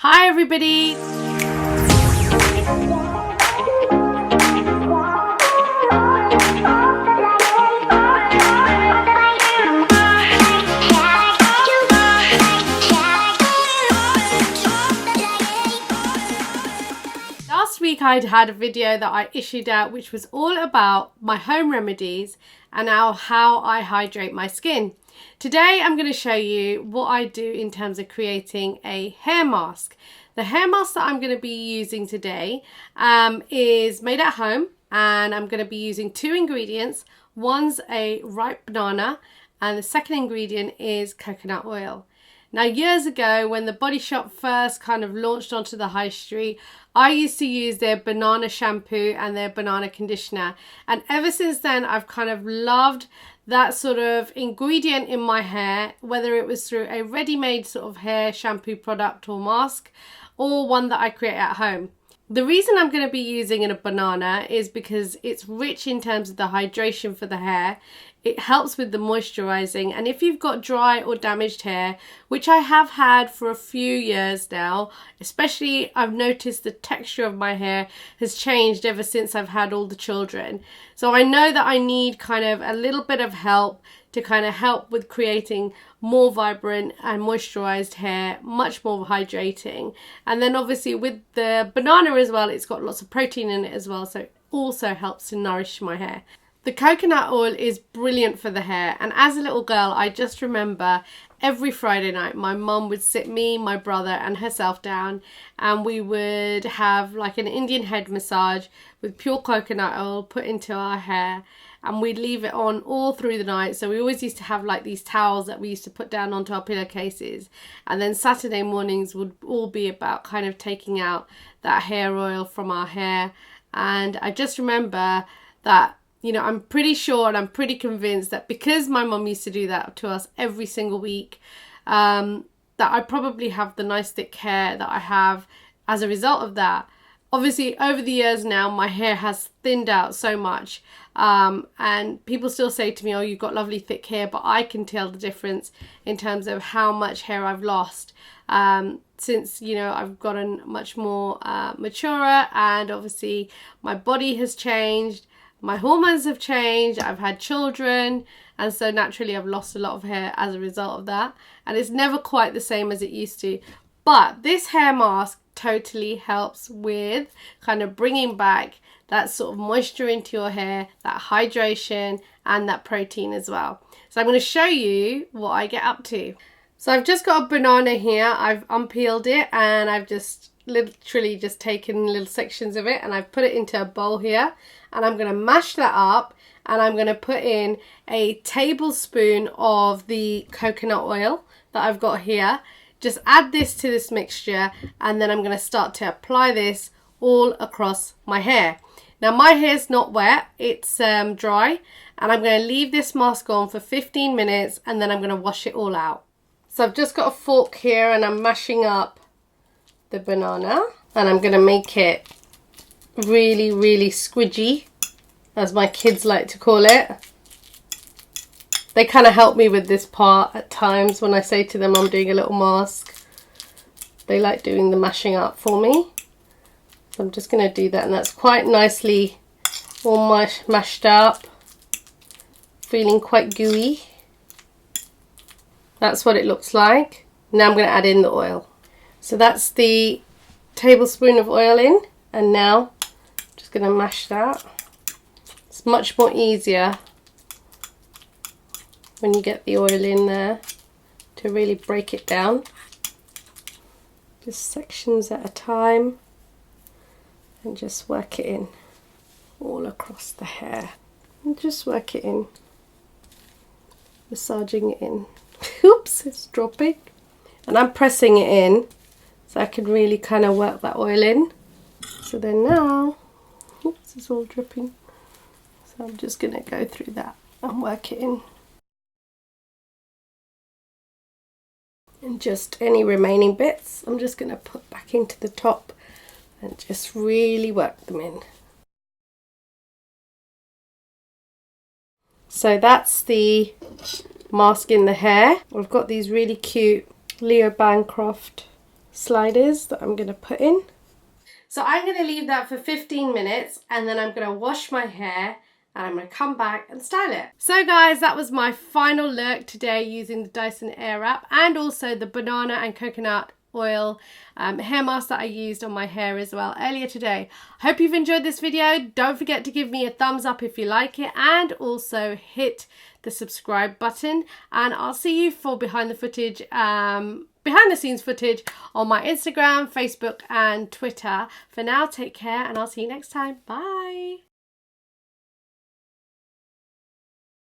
Hi everybody! Last week I'd had a video that I issued out which was all about my home remedies and how I hydrate my skin. Today I'm going to show you what I do in terms of creating a hair mask. The hair mask that I'm going to be using today is made at home, and I'm going to be using two ingredients. One's a ripe banana and the second ingredient is coconut oil. Now, years ago when the BodyShop first kind of launched onto the high street, I used to use their Banana Shampoo and their Banana Conditioner, and ever since then I've kind of loved that sort of ingredient in my hair, whether it was through a ready-made sort of hair shampoo product or mask or one that I create at home. The reason I'm going to be using a banana is because it's rich in terms of the hydration for the hair. It helps with the moisturizing, and if you've got dry or damaged hair, which I have had for a few years now, especially I've noticed the texture of my hair has changed ever since I've had all the children. So I know that I need kind of a little bit of help to kind of help with creating more vibrant and moisturized hair, much more hydrating. And then obviously with the banana as well, it's got lots of protein in it as well, so it also helps to nourish my hair. The coconut oil is brilliant for the hair, and as a little girl I just remember every Friday night my mum would sit me, my brother and herself down, and we would have like an Indian head massage with pure coconut oil put into our hair, and we'd leave it on all through the night. So we always used to have like these towels that we used to put down onto our pillowcases, and then Saturday mornings would all be about kind of taking out that hair oil from our hair. And I just remember that, you know, I'm pretty sure and I'm pretty convinced that because my mum used to do that to us every single week, that I probably have the nice thick hair that I have as a result of that. Obviously, over the years now, my hair has thinned out so much, and people still say to me, oh, you've got lovely thick hair, but I can tell the difference in terms of how much hair I've lost since, you know, I've gotten much more maturer, and obviously my body has changed. My hormones have changed, I've had children, and so naturally I've lost a lot of hair as a result of that, and it's never quite the same as it used to. But this hair mask totally helps with kind of bringing back that sort of moisture into your hair, that hydration and that protein as well. So I'm going to show you what I get up to. So I've just got a banana here, I've unpeeled it, and I've just literally just taken little sections of it and I've put it into a bowl here, and I'm going to mash that up, and I'm going to put in a tablespoon of the coconut oil that I've got here. Just add this to this mixture, and then I'm going to start to apply this all across my hair. Now my hair's not wet, it's dry, and I'm going to leave this mask on for 15 minutes and then I'm going to wash it all out. So I've just got a fork here and I'm mashing up the banana, and I'm going to make it really, really squidgy, as my kids like to call it. They kind of help me with this part at times when I say to them I'm doing a little mask. They like doing the mashing up for me. So I'm just going to do that, and that's quite nicely all mashed up, feeling quite gooey. That's what it looks like. Now I'm going to add in the oil. So that's the tablespoon of oil in, and now I'm just going to mash that. It's much more easier when you get the oil in there to really break it down. Just sections at a time, and just work it in all across the hair. And just work it in, massaging it in. Oops, it's dropping. And I'm pressing it in so I can really kind of work that oil in. So then now, oops, it's all dripping. So I'm just going to go through that and work it in. And just any remaining bits, I'm just going to put back into the top and just really work them in. So that's the mask in the hair. I've got these really cute Leo Bancroft sliders that I'm going to put in. So I'm going to leave that for 15 minutes and then I'm going to wash my hair and I'm going to come back and style it. So guys, that was my final look today using the Dyson Airwrap and also the banana and coconut oil hair mask that I used on my hair as well earlier today. I hope you've enjoyed this video. Don't forget to give me a thumbs up if you like it and also hit the subscribe button, and I'll see you for behind the scenes footage on my Instagram, Facebook and Twitter. For now, take care and I'll see you next time. Bye.